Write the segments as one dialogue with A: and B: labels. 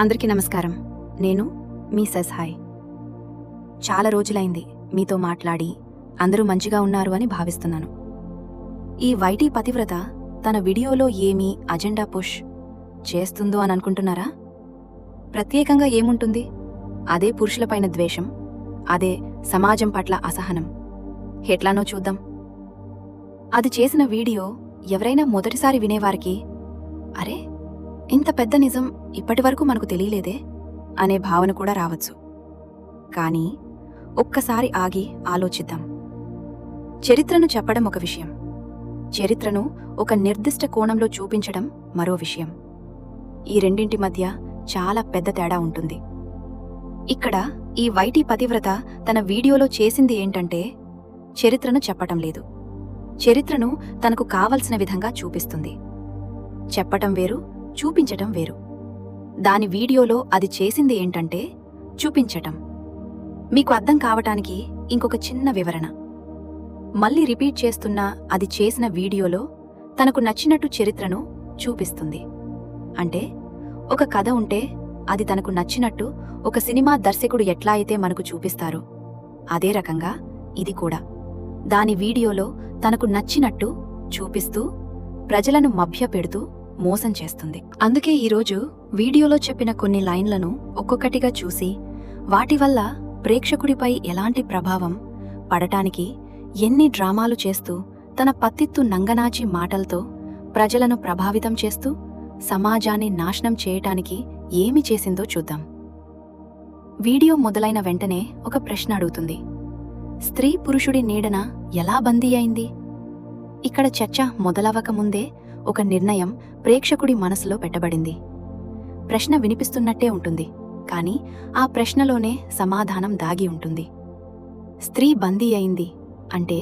A: అందరికీ నమస్కారం. నేను మీ సస్హాయ్. చాలా రోజులైంది మీతో మాట్లాడి అందరూ మంచిగా ఉన్నారు అని భావిస్తున్నాను. ఈ వైటీ పతివ్రత తన వీడియోలో ఏమీ అజెండా పుష్ చేస్తుందో అని అనుకుంటున్నారా? ప్రత్యేకంగా ఏముంటుంది? అదే పురుషులపైన ద్వేషం, అదే సమాజం పట్ల అసహనం. ఎట్లానో చూద్దాం. అది చేసిన వీడియో ఎవరైనా మొదటిసారి వినేవారికి అరే, ఇంత పెద్ద నిజం ఇప్పటివరకు మనకు తెలియలేదే అనే భావన కూడా రావచ్చు. కానీ ఒక్కసారి ఆగి ఆలోచిద్దాం. చరిత్రను చెప్పడం ఒక విషయం, చరిత్రను ఒక నిర్దిష్ట కోణంలో చూపించడం మరో విషయం. ఈ రెండింటి మధ్య చాలా పెద్ద తేడా ఉంటుంది. ఇక్కడ ఈ వైటీ పతివ్రత తన వీడియోలో చేసింది ఏంటంటే, చరిత్రను చెప్పటం లేదు, చరిత్రను తనకు కావలసిన విధంగా చూపిస్తుంది. చెప్పటం వేరు, చూపించటం వేరు. దాని వీడియోలో అది చేసింది ఏంటంటే చూపించటం. మీకు అర్థం కావటానికి ఇంకొక చిన్న వివరణ. మళ్ళీ రిపీట్ చేస్తున్నా అది చేసిన వీడియోలో తనకు నచ్చినట్టు చరిత్రను చూపిస్తుంది. అంటే ఒక కథ ఉంటే అది తనకు నచ్చినట్టు ఒక సినిమా దర్శకుడు ఎట్లా అయితే మనకు చూపిస్తారో అదే రకంగా ఇది కూడా దాని వీడియోలో తనకు నచ్చినట్టు చూపిస్తూ ప్రజలను మభ్యపెడుతూ మోసం చేస్తుంది. అందుకే ఈరోజు వీడియోలో చెప్పిన కొన్ని లైన్లను ఒక్కొక్కటిగా చూసి వాటి వల్ల ప్రేక్షకుడిపై ఎలాంటి ప్రభావం పడటానికి ఎన్ని డ్రామాలు చేస్తూ తన పత్తిత్తు నంగనాచి మాటలతో ప్రజలను ప్రభావితం చేస్తూ సమాజాన్ని నాశనం చేయటానికి ఏమి చేసిందో చూద్దాం. వీడియో మొదలైన వెంటనే ఒక ప్రశ్న అడుగుతుంది. స్త్రీ పురుషుడి నీడన ఎలా బందీ అయింది? ఇక్కడ చర్చ మొదలవకముందే ఒక నిర్ణయం ప్రేక్షకుడి మనసులో పెట్టబడింది. ప్రశ్న వినిపిస్తున్నట్టే ఉంటుంది, కానీ ఆ ప్రశ్నలోనే సమాధానం దాగి ఉంటుంది. స్త్రీ బందీ అయింది అంటే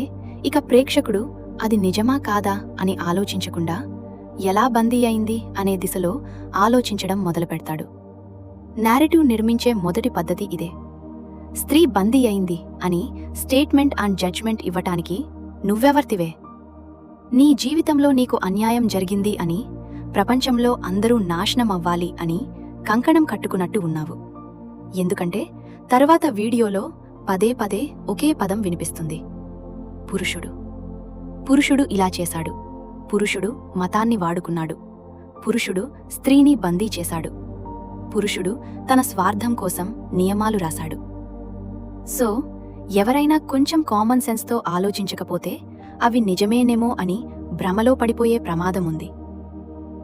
A: ఇక ప్రేక్షకుడు అది నిజమా కాదా అని ఆలోచించకుండా ఎలా బందీ అయింది అనే దిశలో ఆలోచించడం మొదలుపెడతాడు. నారేటివ్ నిర్మించే మొదటి పద్ధతి ఇదే. స్త్రీ బందీ అయింది అని స్టేట్మెంట్ అండ్ జడ్జ్మెంట్ ఇవ్వటానికి నువ్వెవర్తివే? నీ జీవితంలో నీకు అన్యాయం జరిగింది అని, ప్రపంచంలో అందరూ నాశనం అవ్వాలి అని కంకణం కట్టుకున్నట్టు ఉన్నావు. ఎందుకంటే తర్వాత వీడియోలో పదే పదే ఒకే పదం వినిపిస్తుంది: పురుషుడు. పురుషుడు ఇలా చేశాడు, పురుషుడు మతాన్ని వాడుకున్నాడు, పురుషుడు స్త్రీని బందీ చేశాడు, పురుషుడు తన స్వార్థం కోసం నియమాలు రాశాడు. సో ఎవరైనా కొంచెం కామన్ సెన్స్తో ఆలోచించకపోతే అవి నిజమేనేమో అని భ్రమలో పడిపోయే ప్రమాదముంది.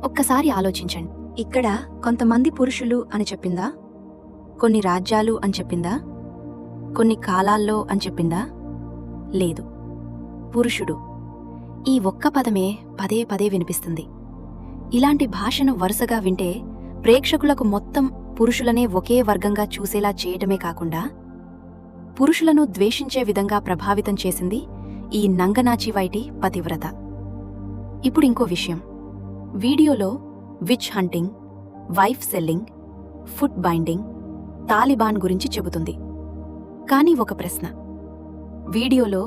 A: ఒక్కసారి ఆలోచించండి. ఇక్కడ కొంతమంది పురుషులు అని చెప్పిందా? కొన్ని రాజ్యాలు అని చెప్పిందా? కొన్ని కాలాల్లో అని చెప్పిందా? లేదు, పురుషుడు. ఈ ఒక్క పదమే పదే పదే వినిపిస్తుంది. ఇలాంటి భాషను వరుసగా వింటే ప్రేక్షకులకు మొత్తం పురుషులనే ఒకే వర్గంగా చూసేలా చేయటమే కాకుండా పురుషులను ద్వేషించే విధంగా ప్రభావితం చేసింది ఈ నంగనాచి వైటీ పతివ్రత. ఇప్పుడు ఇంకో విషయం. వీడియోలో which hunting, wife selling, foot binding, Taliban గురించి చెబుతుంది. కానీ ఒక ప్రశ్న, వీడియోలో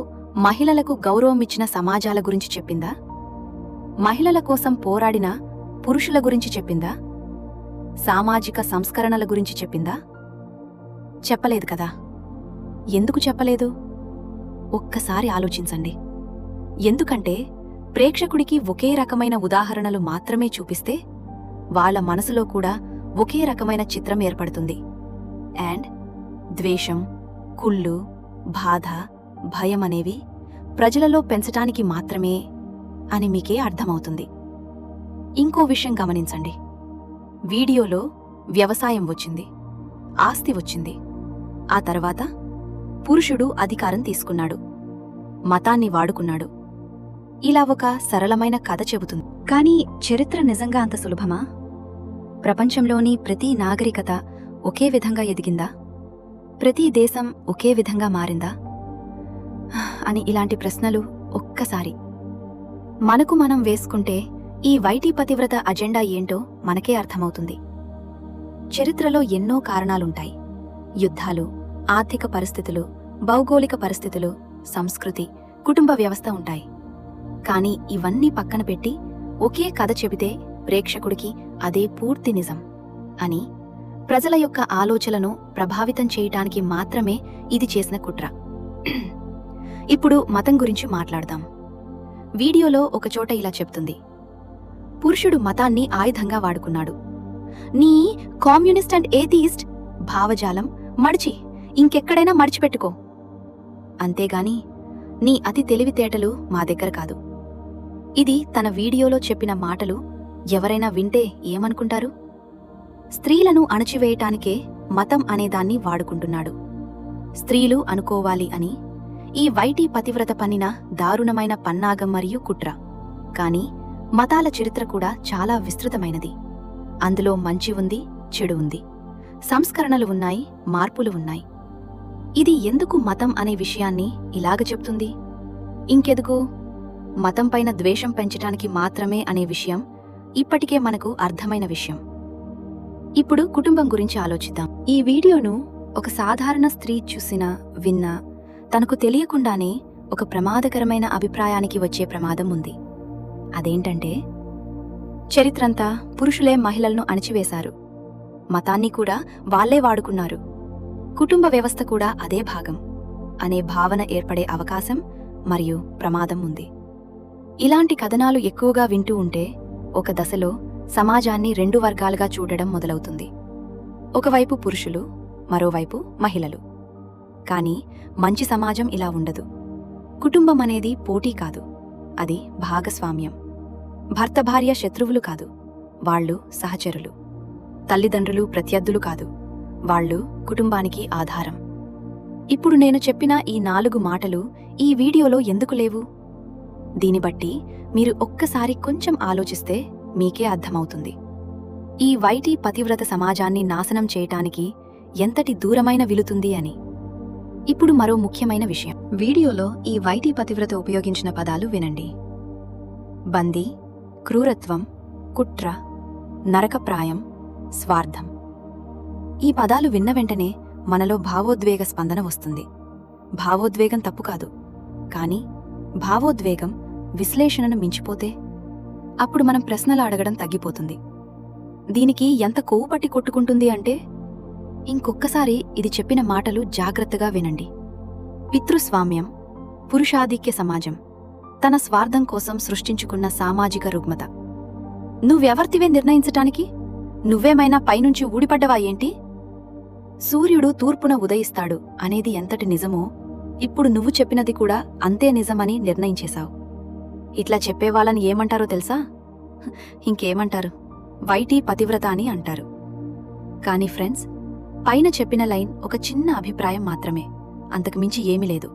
A: మహిళలకు గౌరవమిచ్చిన సమాజాల గురించి చెప్పిందా? మహిళల కోసం పోరాడిన పురుషుల గురించి చెప్పిందా? సామాజిక సంస్కరణల గురించి చెప్పిందా? చెప్పలేదు కదా. ఎందుకు చెప్పలేదు? ఒక్కసారి ఆలోచించండి. ఎందుకంటే ప్రేక్షకుడికి ఒకే రకమైన ఉదాహరణలు మాత్రమే చూపిస్తే వాళ్ళ మనసులో కూడా ఒకే రకమైన చిత్రం ఏర్పడుతుంది. అండ్ ద్వేషం, కుళ్ళు, బాధ, భయం అనేవి ప్రజలలో పెంచటానికి మాత్రమే అని మీకే అర్థమవుతుంది. ఇంకో విషయం గమనించండి. వీడియోలో వ్యవసాయం వచ్చింది, ఆస్తి వచ్చింది, ఆ తర్వాత పురుషుడు అధికారం తీసుకున్నాడు, మతాన్ని వాడుకున్నాడు. ఇలా ఒక సరళమైన కథ చెబుతుంది. కానీ చరిత్ర నిజంగా అంత సులభమా? ప్రపంచంలోని ప్రతి నాగరికత ఒకే విధంగా ఎదిగిందా? ప్రతి దేశం ఒకే విధంగా మారిందా అని ఇలాంటి ప్రశ్నలు ఒక్కసారి మనకు మనం వేసుకుంటే ఈ వైటీ పతివ్రత అజెండా ఏంటో మనకే అర్థమవుతుంది. చరిత్రలో ఎన్నో కారణాలుంటాయి. యుద్ధాలు, ఆర్థిక పరిస్థితులు, భౌగోళిక పరిస్థితులు, సంస్కృతి, కుటుంబ వ్యవస్థ ఉంటాయి. కానీ ఇవన్నీ పక్కన పెట్టి ఒకే కథ చెబితే ప్రేక్షకుడికి అదే పూర్తి నిజం అని ప్రజల యొక్క ఆలోచనలను ప్రభావితం చేయటానికి మాత్రమే ఇది చేసిన కుట్ర. ఇప్పుడు మతం గురించి మాట్లాడదాం. వీడియోలో ఒకచోట ఇలా చెప్తుంది, పురుషుడు మతాన్ని ఆయుధంగా వాడుకున్నాడు. నీ కమ్యూనిస్ట్ అండ్ ఏథీయిస్ట్ భావజాలం మడిచి ఇంకెక్కడైనా మడిచిపెట్టుకో. అంతేగాని నీ అతి తెలివితేటలు మా దగ్గర కాదు. ఇది తన వీడియోలో చెప్పిన మాటలు ఎవరైనా వింటే ఏమనుకుంటారు? స్త్రీలను అణచివేయటానికే మతం అనేదాన్ని వాడుకుంటున్నాడు. స్త్రీలు అనుకోవాలి అని ఈ వైటీ పతివ్రత పన్నిన దారుణమైన పన్నాగం మరియు కుట్ర. కాని మతాల చరిత్ర కూడా చాలా విస్తృతమైనది. అందులో మంచి ఉంది, చెడు ఉంది, సంస్కరణలు ఉన్నాయి, మార్పులు ఉన్నాయి. ఇది ఎందుకు మతం అనే విషయాన్ని ఇలాగ చెప్తుంది? ఇంకెందుకు? మతంపైన ద్వేషం పెంచటానికి మాత్రమే అనే విషయం ఇప్పటికే మనకు అర్థమైన విషయం. ఇప్పుడు కుటుంబం గురించి ఆలోచిద్దాం. ఈ వీడియోను ఒక సాధారణ స్త్రీ చూసినా విన్నా తనకు తెలియకుండానే ఒక ప్రమాదకరమైన అభిప్రాయానికి వచ్చే ప్రమాదం ఉంది. అదేంటంటే, చరిత్రంతా పురుషులే మహిళలను అణిచివేశారు, మతాన్ని కూడా వాళ్లే వాడుకున్నారు, కుటుంబ వ్యవస్థ కూడా అదే భాగం అనే భావన ఏర్పడే అవకాశం మరియు ప్రమాదం ఉంది. ఇలాంటి కథనాలు ఎక్కువగా వింటూ ఉంటే ఒక దశలో సమాజాన్ని 2 వర్గాలుగా చూడడం మొదలవుతుంది. ఒకవైపు పురుషులు, మరోవైపు మహిళలు. కానీ మంచి సమాజం ఇలా ఉండదు. కుటుంబం అనేది పోటీ కాదు, అది భాగస్వామ్యం. భర్త భార్య శత్రువులు కాదు, వాళ్ళు సహచరులు. తల్లిదండ్రులు ప్రత్యర్థులు కాదు, వాళ్ళు కుటుంబానికి ఆధారం. ఇప్పుడు నేను చెప్పిన ఈ 4 మాటలు ఈ వీడియోలో ఎందుకు లేవు? దీని బట్టి మీరు ఒక్కసారి కొంచెం ఆలోచిస్తే మీకే అర్థమవుతుంది ఈ వైటీ పతివ్రత సమాజాన్ని నాశనం చేయటానికి ఎంతటి దూరమైన విలుతుంది అని. ఇప్పుడు మరో ముఖ్యమైన విషయం. వీడియోలో ఈ వైటీ పతివ్రత ఉపయోగించిన పదాలు వినండి. బందీ, క్రూరత్వం, కుట్ర, నరకప్రాయం, స్వార్థం. ఈ పదాలు విన్న వెంటనే మనలో భావోద్వేగ స్పందన వస్తుంది. భావోద్వేగం తప్పు కాదు, కానీ భావోద్వేగం విశ్లేషణను మించిపోతే అప్పుడు మనం ప్రశ్నలు అడగడం తగ్గిపోతుంది. దీనికి ఎంత కొవ్వు పట్టి కొట్టుకుంటుంది అంటే, ఇంకొక్కసారి ఇది చెప్పిన మాటలు జాగ్రత్తగా వినండి. పితృస్వామ్యం, పురుషాధిక్య సమాజం, తన స్వార్థం కోసం సృష్టించుకున్న సామాజిక రుగ్మత. నువ్వెవర్తివే నిర్ణయించటానికి? నువ్వేమైనా పైనుంచి ఊడిపడ్డవా ఏంటి? సూర్యుడు తూర్పున ఉదయిస్తాడు అనేది ఎంతటి నిజమో ఇప్పుడు నువ్వు చెప్పినది కూడా అంతే నిజమని నిర్ణయించేశావు. ఇట్లా చెప్పేవాళ్ళని ఏమంటారో తెలుసా? ఇంకేమంటారు? వైటీ పతివ్రత అని అంటారు. కానీ ఫ్రెండ్స్, పైన చెప్పిన లైన్ ఒక చిన్న అభిప్రాయం మాత్రమే, అంతకుమించి ఏమీ లేదు.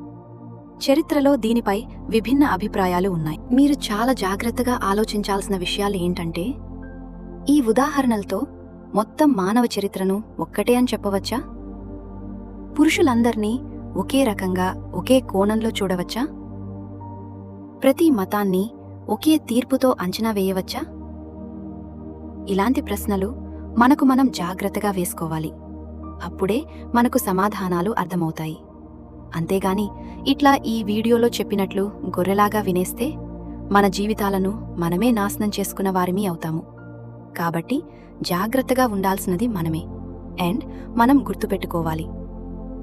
A: చరిత్రలో దీనిపై విభిన్న అభిప్రాయాలు ఉన్నాయి. మీరు చాలా జాగ్రత్తగా ఆలోచించాల్సిన విషయాలు ఏంటంటే, ఈ ఉదాహరణలతో మొత్తం మానవ చరిత్రను ఒక్కటే అని చెప్పవచ్చా? పురుషులందర్నీ ఒకే రకంగా, ఒకే కోణంలో చూడవచ్చా? ప్రతి మతాన్ని ఒకే తీర్పుతో అంచనా వేయవచ్చా? ఇలాంటి ప్రశ్నలు మనకు మనం జాగ్రత్తగా వేసుకోవాలి. అప్పుడే మనకు సమాధానాలు అర్థమవుతాయి. అంతేగాని ఇట్లా ఈ వీడియోలో చెప్పినట్లు గొర్రెలాగా వినేస్తే మన జీవితాలను మనమే నాశనం చేసుకున్న వారిమీ అవుతాము. కాబట్టి జాగ్రత్తగా ఉండాల్సినది మనమే. అండ్ మనం గుర్తుపెట్టుకోవాలి.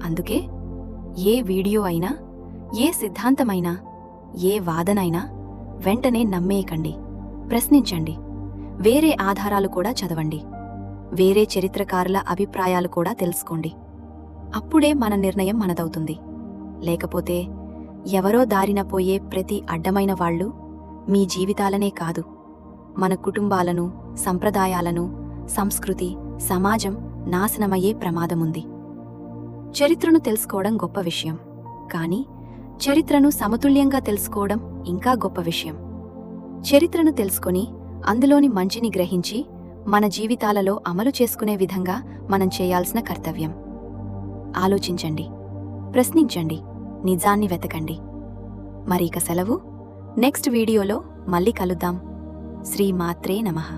A: అందుకే ఏ వీడియో అయినా, ఏ సిద్ధాంతమైనా, ఏ వాదనైనా వెంటనే నమ్మేయకండి. ప్రశ్నించండి. వేరే ఆధారాలు కూడా చదవండి. వేరే చరిత్రకారుల అభిప్రాయాలు కూడా తెలుసుకోండి. అప్పుడే మన నిర్ణయం మనదవుతుంది. లేకపోతే ఎవరో దారిన పోయే ప్రతి అడ్డమైన వాళ్ళు మీ జీవితాలనే కాదు, మన కుటుంబాలను, సంప్రదాయాలను, సంస్కృతి, సమాజం నాశనమయ్యే ప్రమాదముంది. చరిత్రను తెలుసుకోవడం గొప్ప విషయం, కానీ చరిత్రను సమతుల్యంగా తెలుసుకోవడం ఇంకా గొప్ప విషయం. చరిత్రను తెలుసుకొని అందులోని మంచిని గ్రహించి మన జీవితాలలో అమలు చేసుకునే విధంగా మనం చేయాల్సిన కర్తవ్యం. ఆలోచించండి, ప్రశ్నించండి, నిజాన్ని వెతకండి. మరిక సెలవు. నెక్స్ట్ వీడియోలో మళ్ళీ కలుద్దాం. శ్రీమాత్రే నమః.